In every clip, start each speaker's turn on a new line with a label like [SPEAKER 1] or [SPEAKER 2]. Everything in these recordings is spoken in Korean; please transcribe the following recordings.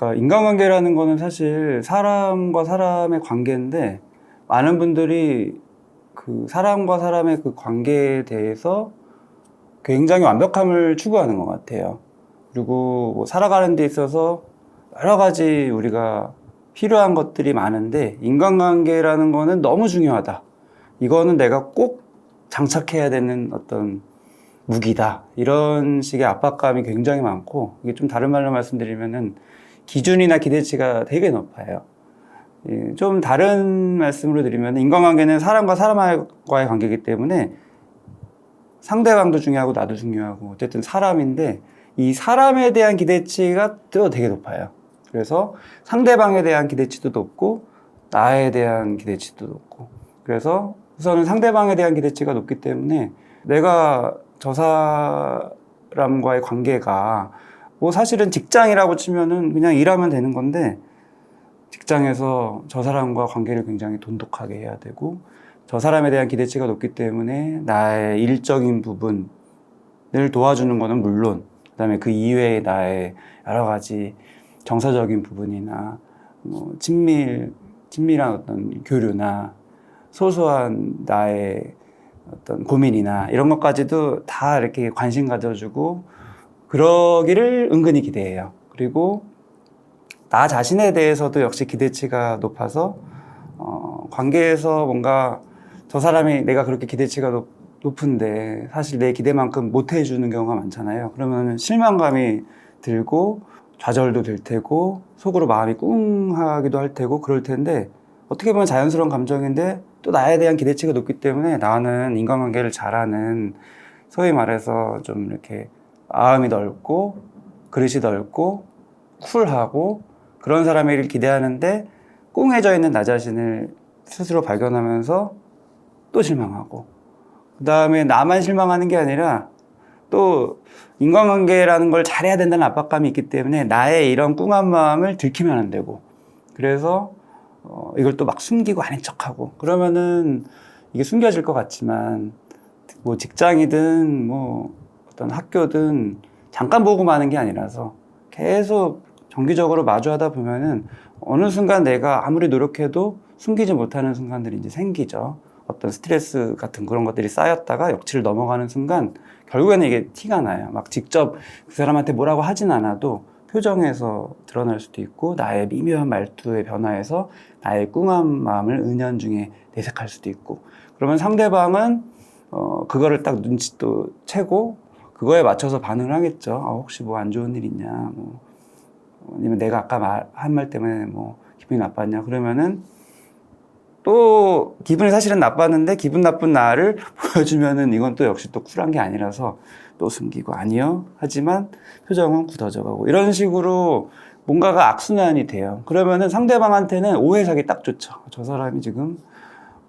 [SPEAKER 1] 그러니까 인간관계라는 거는 사실 사람과 사람의 관계인데 많은 분들이 그 사람과 사람의 그 관계에 대해서 굉장히 완벽함을 추구하는 것 같아요. 그리고 뭐 살아가는 데 있어서 여러 가지 우리가 필요한 것들이 많은데 인간관계라는 거는 너무 중요하다. 이거는 내가 꼭 장착해야 되는 어떤 무기다. 이런 식의 압박감이 굉장히 많고, 이게 좀 다른 말로 말씀드리면은 기준이나 기대치가 되게 높아요. 좀 다른 말씀으로 드리면 인간관계는 사람과 사람과의 관계이기 때문에 상대방도 중요하고 나도 중요하고 어쨌든 사람인데 이 사람에 대한 기대치가 또 되게 높아요. 그래서 상대방에 대한 기대치도 높고 나에 대한 기대치도 높고, 그래서 우선은 상대방에 대한 기대치가 높기 때문에 내가 저 사람과의 관계가 뭐 사실은 직장이라고 치면은 그냥 일하면 되는 건데 직장에서 저 사람과 관계를 굉장히 돈독하게 해야 되고 저 사람에 대한 기대치가 높기 때문에 나의 일적인 부분을 도와주는 거는 물론 그다음에 그 이외의 나의 여러 가지 정서적인 부분이나 뭐 친밀한 어떤 교류나 소소한 나의 어떤 고민이나 이런 것까지도 다 이렇게 관심 가져주고 그러기를 은근히 기대해요. 그리고 나 자신에 대해서도 역시 기대치가 높아서 관계에서 뭔가 저 사람이 내가 그렇게 기대치가 높은데 사실 내 기대만큼 못 해주는 경우가 많잖아요. 그러면 실망감이 들고 좌절도 될 테고 속으로 마음이 꿍하기도 할 테고 그럴 텐데 어떻게 보면 자연스러운 감정인데 또 나에 대한 기대치가 높기 때문에 나는 인간관계를 잘하는, 소위 말해서 좀 이렇게 마음이 넓고 그릇이 넓고 쿨하고 그런 사람을 기대하는데 꿍해져 있는 나 자신을 스스로 발견하면서 또 실망하고, 그 다음에 나만 실망하는 게 아니라 또 인간관계라는 걸 잘해야 된다는 압박감이 있기 때문에 나의 이런 꿍한 마음을 들키면 안 되고, 그래서 이걸 또 막 숨기고 아닌 척하고 그러면은 이게 숨겨질 것 같지만 뭐 직장이든 뭐 어떤 학교든 잠깐 보고 마는 게 아니라서 계속 정기적으로 마주하다 보면은 어느 순간 내가 아무리 노력해도 숨기지 못하는 순간들이 이제 생기죠. 어떤 스트레스 같은 그런 것들이 쌓였다가 역치를 넘어가는 순간 결국에는 이게 티가 나요. 막 직접 그 사람한테 뭐라고 하진 않아도 표정에서 드러날 수도 있고 나의 미묘한 말투의 변화에서 나의 꿍한 마음을 은연중에 내색할 수도 있고, 그러면 상대방은 그거를 딱 눈치도 채고 그거에 맞춰서 반응을 하겠죠. 혹시 뭐 안 좋은 일 있냐, 뭐 아니면 내가 아까 한 말 때문에 뭐 기분이 나빴냐, 그러면은 또 기분이 사실은 나빴는데 기분 나쁜 나를 보여주면은 이건 또 역시 또 쿨한 게 아니라서 또 숨기고 아니요 하지만 표정은 굳어져 가고 이런 식으로 뭔가가 악순환이 돼요. 그러면은 상대방한테는 오해 사기 딱 좋죠. 저 사람이 지금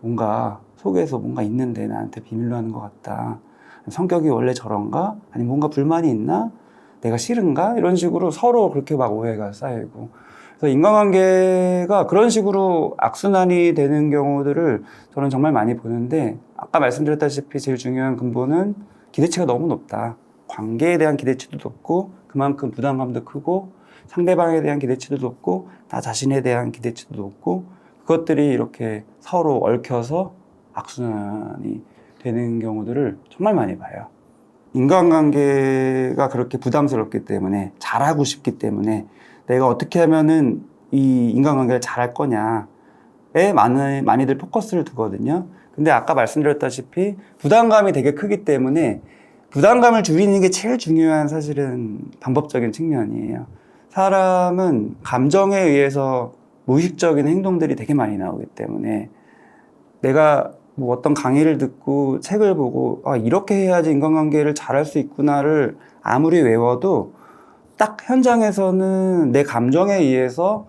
[SPEAKER 1] 뭔가 속에서 뭔가 있는데 나한테 비밀로 하는 것 같다. 성격이 원래 저런가? 아니 뭔가 불만이 있나? 내가 싫은가? 이런 식으로 서로 그렇게 막 오해가 쌓이고, 그래서 인간관계가 그런 식으로 악순환이 되는 경우들을 저는 정말 많이 보는데, 아까 말씀드렸다시피 제일 중요한 근본은 기대치가 너무 높다. 관계에 대한 기대치도 높고 그만큼 부담감도 크고 상대방에 대한 기대치도 높고 나 자신에 대한 기대치도 높고 그것들이 이렇게 서로 얽혀서 악순환이 되는 경우들을 정말 많이 봐요. 인간관계가 그렇게 부담스럽기 때문에 잘하고 싶기 때문에 내가 어떻게 하면은 이 인간관계를 잘할 거냐에 많이들 포커스를 두거든요. 근데 아까 말씀드렸다시피 부담감이 되게 크기 때문에 부담감을 줄이는 게 제일 중요한 사실은 방법적인 측면이에요. 사람은 감정에 의해서 무의식적인 행동들이 되게 많이 나오기 때문에 내가 뭐 어떤 강의를 듣고 책을 보고 이렇게 해야지 인간관계를 잘할 수 있구나를 아무리 외워도 딱 현장에서는 내 감정에 의해서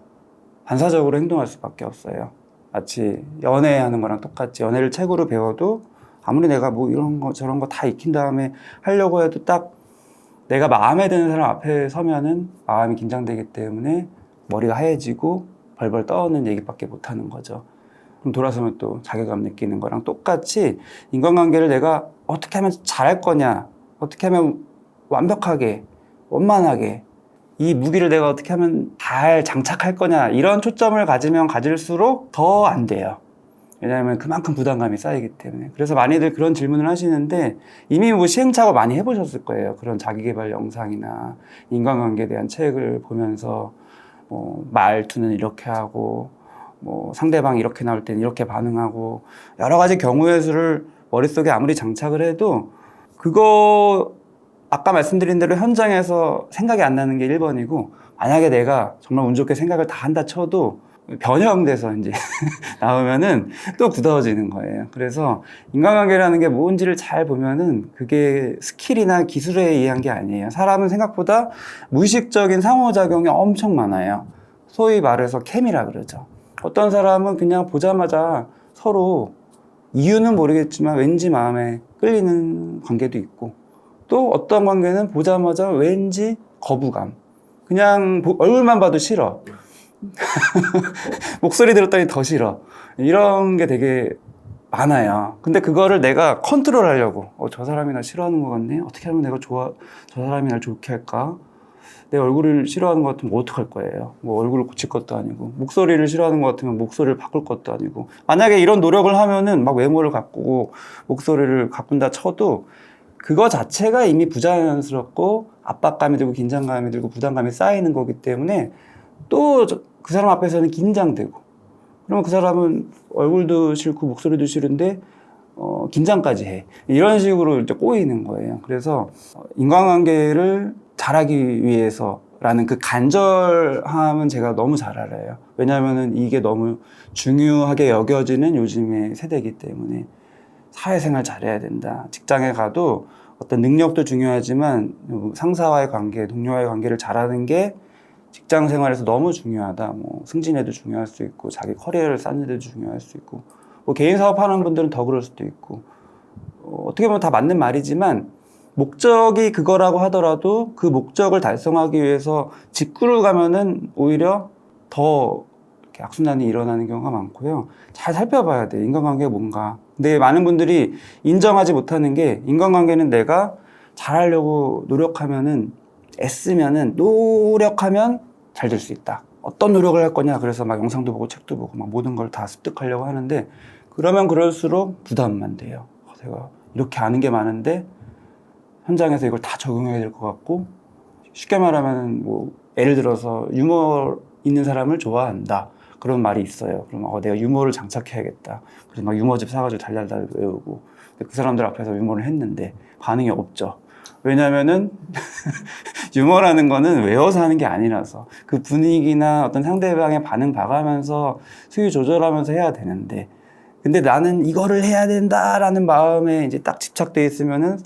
[SPEAKER 1] 반사적으로 행동할 수밖에 없어요. 마치 연애하는 거랑 똑같지. 연애를 책으로 배워도 아무리 내가 뭐 이런 거 저런 거 다 익힌 다음에 하려고 해도 딱 내가 마음에 드는 사람 앞에 서면은 마음이 긴장되기 때문에 머리가 하얘지고 벌벌 떠오는 얘기밖에 못 하는 거죠. 그럼 돌아서면 또 자괴감 느끼는 거랑 똑같이 인간관계를 내가 어떻게 하면 잘할 거냐, 어떻게 하면 완벽하게, 원만하게 이 무기를 내가 어떻게 하면 잘 장착할 거냐 이런 초점을 가지면 가질수록 더 안 돼요. 왜냐하면 그만큼 부담감이 쌓이기 때문에. 그래서 많이들 그런 질문을 하시는데 이미 뭐 시행착오 많이 해보셨을 거예요. 그런 자기계발 영상이나 인간관계에 대한 책을 보면서 뭐 말투는 이렇게 하고 뭐 상대방이 이렇게 나올 때는 이렇게 반응하고 여러 가지 경우의 수를 머릿속에 아무리 장착을 해도 그거 아까 말씀드린 대로 현장에서 생각이 안 나는 게 1번이고 만약에 내가 정말 운 좋게 생각을 다 한다 쳐도 변형돼서 이제 나오면은 또 굳어지는 거예요. 그래서 인간관계라는 게 뭔지를 잘 보면은 그게 스킬이나 기술에 의한 게 아니에요. 사람은 생각보다 무의식적인 상호작용이 엄청 많아요. 소위 말해서 케미라 그러죠. 어떤 사람은 그냥 보자마자 서로 이유는 모르겠지만 왠지 마음에 끌리는 관계도 있고 또 어떤 관계는 보자마자 왠지 거부감. 그냥 얼굴만 봐도 싫어. 목소리 들었더니 더 싫어. 이런 게 되게 많아요. 근데 그거를 내가 컨트롤 하려고 저 사람이 날 싫어하는 것 같네. 어떻게 하면 내가 저 사람이 날 좋게 할까? 내 얼굴을 싫어하는 것 같으면 뭐 어떡할 거예요? 뭐 얼굴을 고칠 것도 아니고 목소리를 싫어하는 것 같으면 목소리를 바꿀 것도 아니고 만약에 이런 노력을 하면은 막 외모를 바꾸고 목소리를 바꾼다 쳐도 그거 자체가 이미 부자연스럽고 압박감이 들고 긴장감이 들고 부담감이 쌓이는 거기 때문에 또 그 사람 앞에서는 긴장되고 그러면 그 사람은 얼굴도 싫고 목소리도 싫은데 긴장까지 해. 이런 식으로 이제 꼬이는 거예요. 그래서 인간관계를 잘하기 위해서라는 그 간절함은 제가 너무 잘 알아요. 왜냐하면은 이게 너무 중요하게 여겨지는 요즘의 세대이기 때문에 사회생활 잘해야 된다. 직장에 가도 어떤 능력도 중요하지만 상사와의 관계, 동료와의 관계를 잘하는 게 직장 생활에서 너무 중요하다. 뭐 승진에도 중요할 수 있고 자기 커리어를 쌓는 데도 중요할 수 있고 뭐 개인 사업하는 분들은 더 그럴 수도 있고 어떻게 보면 다 맞는 말이지만 목적이 그거라고 하더라도 그 목적을 달성하기 위해서 직구를 가면은 오히려 더 이렇게 악순환이 일어나는 경우가 많고요. 잘 살펴봐야 돼. 인간관계가 뭔가. 근데 많은 분들이 인정하지 못하는 게 인간관계는 내가 잘하려고 노력하면은 애쓰면은 노력하면 잘 될 수 있다. 어떤 노력을 할 거냐. 그래서 막 영상도 보고 책도 보고 막 모든 걸 다 습득하려고 하는데 그러면 그럴수록 부담만 돼요. 제가 이렇게 아는 게 많은데 현장에서 이걸 다 적용해야 될 것 같고 쉽게 말하면 뭐 예를 들어서 유머 있는 사람을 좋아한다. 그런 말이 있어요. 그러면 내가 유머를 장착해야겠다. 그래서 막 유머집 사가지고 달달달 외우고 그 사람들 앞에서 유머를 했는데 반응이 없죠. 왜냐면은 유머라는 거는 외워서 하는 게 아니라서 그 분위기나 어떤 상대방의 반응 봐가면서 수위 조절하면서 해야 되는데 근데 나는 이거를 해야 된다라는 마음에 이제 딱 집착돼 있으면은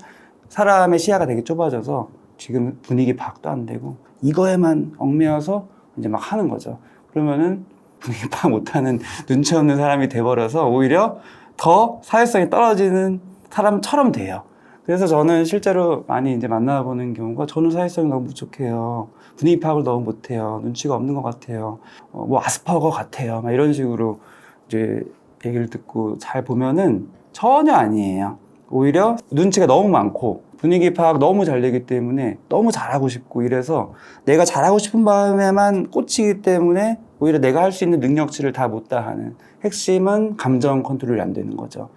[SPEAKER 1] 사람의 시야가 되게 좁아져서 지금 분위기 파악도 안 되고 이거에만 얽매여서 이제 막 하는 거죠. 그러면은 분위기 파악 못하는 눈치 없는 사람이 돼버려서 오히려 더 사회성이 떨어지는 사람처럼 돼요. 그래서 저는 실제로 많이 이제 만나보는 경우가 저는 사회성이 너무 부족해요. 분위기 파악을 너무 못해요. 눈치가 없는 것 같아요. 뭐 아스퍼거 같아요. 막 이런 식으로 이제 얘기를 듣고 잘 보면은 전혀 아니에요. 오히려 눈치가 너무 많고 분위기 파악 너무 잘 되기 때문에 너무 잘하고 싶고 이래서 내가 잘하고 싶은 마음에만 꽂히기 때문에 오히려 내가 할 수 있는 능력치를 다 못 다하는 핵심은 감정 컨트롤이 안 되는 거죠.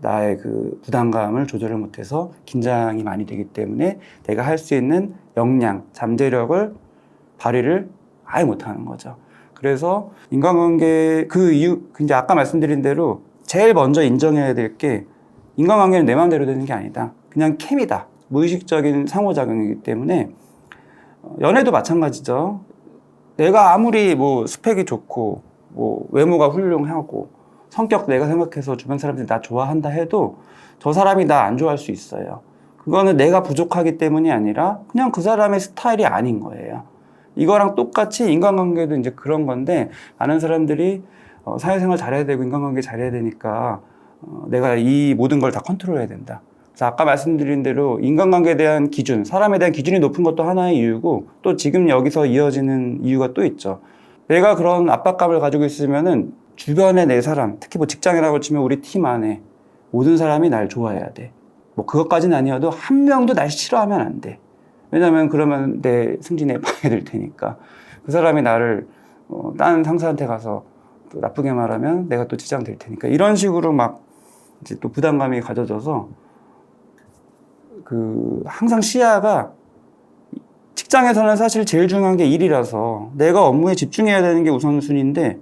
[SPEAKER 1] 나의 그 부담감을 조절을 못해서 긴장이 많이 되기 때문에 내가 할 수 있는 역량, 잠재력을 발휘를 아예 못하는 거죠. 그래서 인간관계 그 이유, 이제 아까 말씀드린 대로 제일 먼저 인정해야 될 게 인간관계는 내 마음대로 되는 게 아니다. 그냥 케미다. 무의식적인 상호작용이기 때문에 연애도 마찬가지죠. 내가 아무리 뭐 스펙이 좋고 뭐 외모가 훌륭하고 성격 내가 생각해서 주변 사람들이 나 좋아한다 해도 저 사람이 나 안 좋아할 수 있어요. 그거는 내가 부족하기 때문이 아니라 그냥 그 사람의 스타일이 아닌 거예요. 이거랑 똑같이 인간관계도 이제 그런 건데 많은 사람들이 사회생활 잘해야 되고 인간관계 잘해야 되니까 내가 이 모든 걸 다 컨트롤해야 된다. 그래서 아까 말씀드린 대로 인간관계에 대한 기준, 사람에 대한 기준이 높은 것도 하나의 이유고 또 지금 여기서 이어지는 이유가 또 있죠. 내가 그런 압박감을 가지고 있으면은 주변의 내 사람, 특히 뭐 직장이라고 치면 우리 팀 안에 모든 사람이 날 좋아해야 돼. 뭐 그것까지는 아니어도 한 명도 날 싫어하면 안 돼. 왜냐면 그러면 내 승진에 방해될 테니까. 그 사람이 나를 다른 상사한테 가서 또 나쁘게 말하면 내가 또 지장될 테니까. 이런 식으로 막 이제 또 부담감이 가져져서 항상 시야가 직장에서는 사실 제일 중요한 게 일이라서 내가 업무에 집중해야 되는 게 우선순위인데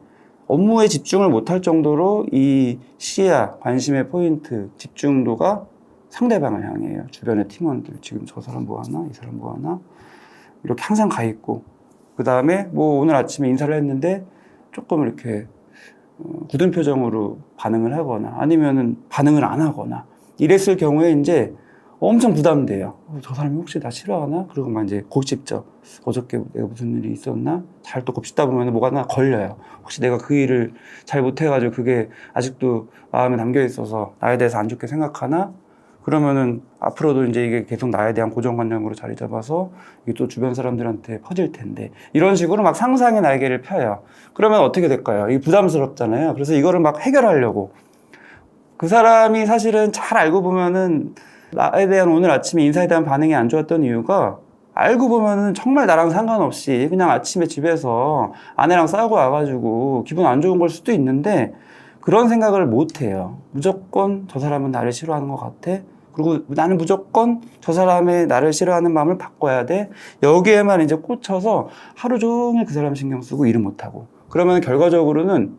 [SPEAKER 1] 업무에 집중을 못할 정도로 이 시야, 관심의 포인트, 집중도가 상대방을 향해요. 주변의 팀원들. 지금 저 사람 뭐 하나? 이 사람 뭐 하나? 이렇게 항상 가 있고. 그 다음에 뭐 오늘 아침에 인사를 했는데 조금 이렇게 굳은 표정으로 반응을 하거나 아니면은 반응을 안 하거나 이랬을 경우에 이제 엄청 부담돼요. 저 사람이 혹시 나 싫어하나? 그리고 막 이제 곱씹죠. 어저께 내가 무슨 일이 있었나? 잘 또 곱씹다 보면 뭐가 하나 걸려요. 혹시 내가 그 일을 잘 못해가지고 그게 아직도 마음에 담겨 있어서 나에 대해서 안 좋게 생각하나? 그러면은 앞으로도 이제 이게 계속 나에 대한 고정관념으로 자리 잡아서 이게 또 주변 사람들한테 퍼질 텐데 이런 식으로 막 상상의 날개를 펴요. 그러면 어떻게 될까요? 이게 부담스럽잖아요. 그래서 이거를 막 해결하려고 그 사람이 사실은 잘 알고 보면은 나에 대한 오늘 아침에 인사에 대한 반응이 안 좋았던 이유가 알고 보면은 정말 나랑 상관없이 그냥 아침에 집에서 아내랑 싸우고 와가지고 기분 안 좋은 걸 수도 있는데 그런 생각을 못 해요. 무조건 저 사람은 나를 싫어하는 것 같아. 그리고 나는 무조건 저 사람의 나를 싫어하는 마음을 바꿔야 돼. 여기에만 이제 꽂혀서 하루 종일 그 사람 신경 쓰고 일을 못하고. 그러면 결과적으로는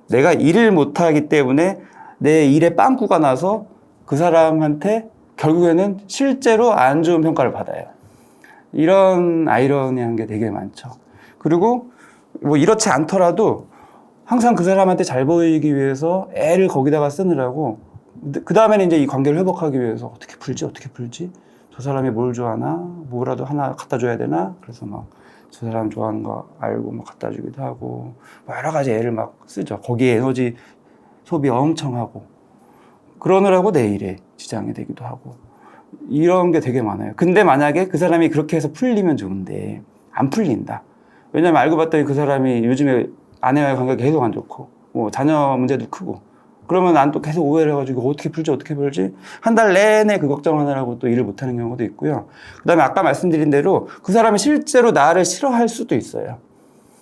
[SPEAKER 1] 내가 일을 못하기 때문에 내 일에 빵꾸가 나서 그 사람한테 결국에는 실제로 안 좋은 평가를 받아요. 이런 아이러니한 게 되게 많죠. 그리고 뭐 이렇지 않더라도 항상 그 사람한테 잘 보이기 위해서 애를 거기다가 쓰느라고 그 다음에는 이제 이 관계를 회복하기 위해서 어떻게 풀지? 저 사람이 뭘 좋아하나? 뭐라도 하나 갖다 줘야 되나? 그래서 막 저 사람 좋아하는 거 알고 막 갖다 주기도 하고 뭐 여러 가지 애를 막 쓰죠. 거기에 에너지 소비 엄청 하고 그러느라고 내 일에 지장이 되기도 하고 이런 게 되게 많아요. 근데 만약에 그 사람이 그렇게 해서 풀리면 좋은데 안 풀린다. 왜냐면 알고 봤더니 그 사람이 요즘에 아내와의 관계가 계속 안 좋고 뭐 자녀 문제도 크고 그러면 난 또 계속 오해를 해가지고 어떻게 풀지 한 달 내내 그 걱정하느라고 또 일을 못하는 경우도 있고요. 그 다음에 아까 말씀드린 대로 그 사람이 실제로 나를 싫어할 수도 있어요.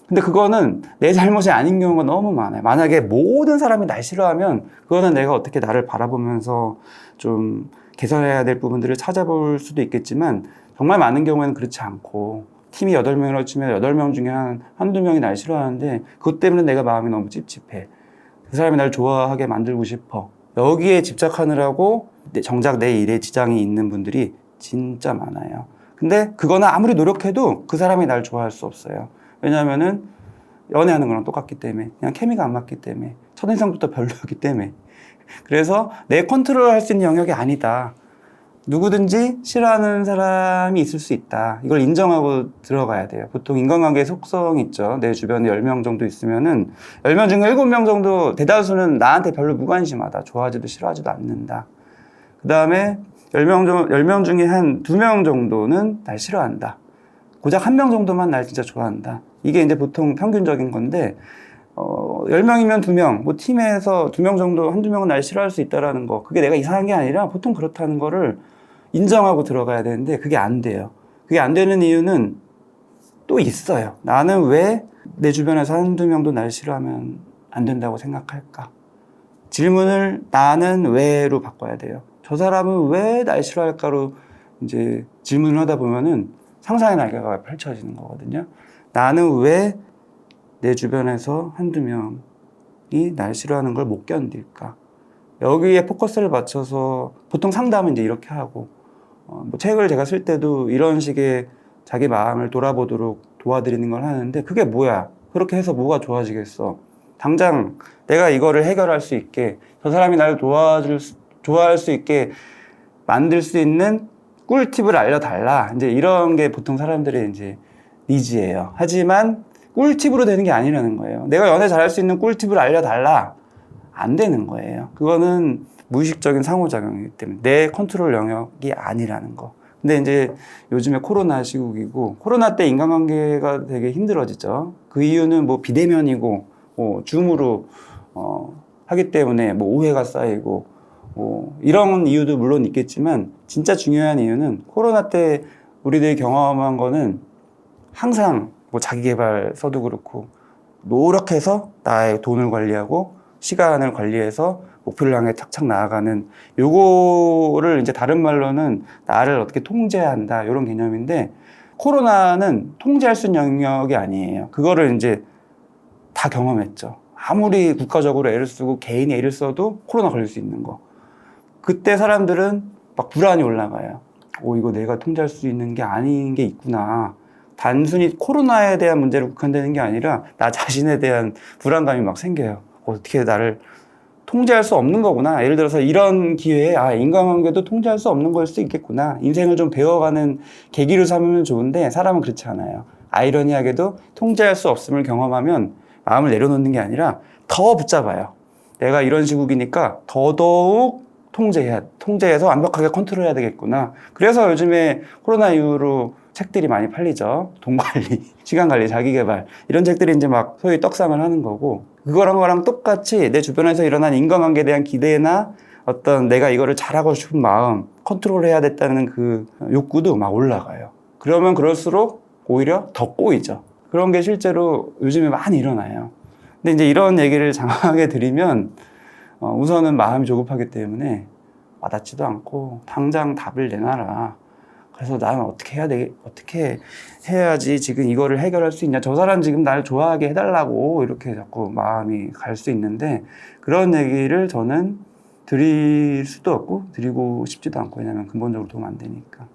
[SPEAKER 1] 근데 그거는 내 잘못이 아닌 경우가 너무 많아요. 만약에 모든 사람이 날 싫어하면 그거는 내가 어떻게 나를 바라보면서 좀 개선해야 될 부분들을 찾아볼 수도 있겠지만 정말 많은 경우에는 그렇지 않고 팀이 8명이라고 치면 8명 중에 한두 명이 날 싫어하는데 그것 때문에 내가 마음이 너무 찝찝해. 그 사람이 날 좋아하게 만들고 싶어. 여기에 집착하느라고 정작 내 일에 지장이 있는 분들이 진짜 많아요. 근데 그거는 아무리 노력해도 그 사람이 날 좋아할 수 없어요. 왜냐하면은 연애하는 거랑 똑같기 때문에 그냥 케미가 안 맞기 때문에 첫인상부터 별로였기 때문에 그래서 내 컨트롤할 수 있는 영역이 아니다. 누구든지 싫어하는 사람이 있을 수 있다. 이걸 인정하고 들어가야 돼요. 보통 인간관계의 속성이 있죠. 내 주변에 10명 정도 있으면은 10명 중에 7명 정도 대다수는 나한테 별로 무관심하다. 좋아하지도 싫어하지도 않는다. 그 다음에 10명 중에 한 2명 정도는 날 싫어한다. 고작 1명 정도만 날 진짜 좋아한다. 이게 이제 보통 평균적인 건데 10명이면 2명, 뭐 팀에서 2명 정도, 한두 명은 날 싫어할 수 있다라는 거. 그게 내가 이상한 게 아니라 보통 그렇다는 거를 인정하고 들어가야 되는데 그게 안 돼요. 그게 안 되는 이유는 또 있어요. 나는 왜 내 주변에서 한두 명도 날 싫어하면 안 된다고 생각할까? 질문을 나는 왜로 바꿔야 돼요. 저 사람은 왜 날 싫어할까로 이제 질문을 하다 보면은 상상의 날개가 펼쳐지는 거거든요. 나는 왜 내 주변에서 한두 명이 날 싫어하는 걸 못 견딜까? 여기에 포커스를 맞춰서 보통 상담은 이제 이렇게 하고 뭐 책을 제가 쓸 때도 이런 식의 자기 마음을 돌아보도록 도와드리는 걸 하는데 그게 뭐야? 그렇게 해서 뭐가 좋아지겠어? 당장 내가 이거를 해결할 수 있게 저 사람이 나를 좋아할 수 있게 만들 수 있는 꿀팁을 알려달라. 이제 이런 게 보통 사람들의 이제 니즈예요. 하지만 꿀팁으로 되는 게 아니라는 거예요. 내가 연애 잘할 수 있는 꿀팁을 알려달라. 안 되는 거예요. 그거는 무의식적인 상호작용이기 때문에 내 컨트롤 영역이 아니라는 거. 근데 이제 요즘에 코로나 시국이고 코로나 때 인간관계가 되게 힘들어지죠. 그 이유는 뭐 비대면이고 뭐 줌으로 하기 때문에 뭐 오해가 쌓이고 뭐 이런 이유도 물론 있겠지만 진짜 중요한 이유는 코로나 때 우리들이 경험한 거는 항상 뭐 자기계발서도 그렇고 노력해서 나의 돈을 관리하고 시간을 관리해서 목표를 향해 착착 나아가는 요거를 이제 다른 말로는 나를 어떻게 통제한다 이런 개념인데 코로나는 통제할 수 있는 영역이 아니에요. 그거를 이제 다 경험했죠. 아무리 국가적으로 애를 쓰고 개인이 애를 써도 코로나 걸릴 수 있는 거. 그때 사람들은 막 불안이 올라가요. 이거 내가 통제할 수 있는 게 아닌 게 있구나. 단순히 코로나에 대한 문제로 국한되는 게 아니라 나 자신에 대한 불안감이 막 생겨요. 어떻게 나를 통제할 수 없는 거구나. 예를 들어서 이런 기회에 인간관계도 통제할 수 없는 걸 수 있겠구나. 인생을 좀 배워가는 계기로 삼으면 좋은데 사람은 그렇지 않아요. 아이러니하게도 통제할 수 없음을 경험하면 마음을 내려놓는 게 아니라 더 붙잡아요. 내가 이런 시국이니까 더더욱 통제해서 완벽하게 컨트롤해야 되겠구나. 그래서 요즘에 코로나 이후로 책들이 많이 팔리죠. 돈 관리, 시간 관리, 자기 개발. 이런 책들이 이제 막 소위 떡상을 하는 거고, 거랑 똑같이 내 주변에서 일어난 인간관계에 대한 기대나 어떤 내가 이거를 잘하고 싶은 마음, 컨트롤해야 됐다는 그 욕구도 막 올라가요. 그러면 그럴수록 오히려 더 꼬이죠. 그런 게 실제로 요즘에 많이 일어나요. 근데 이제 이런 얘기를 장황하게 드리면 우선은 마음이 조급하기 때문에 와닿지도 않고 당장 답을 내놔라. 그래서 나는 어떻게 해야지 지금 이거를 해결할 수 있냐. 저 사람 지금 나를 좋아하게 해달라고 이렇게 자꾸 마음이 갈 수 있는데 그런 얘기를 저는 드릴 수도 없고 드리고 싶지도 않고 왜냐면 근본적으로 도움 안 되니까.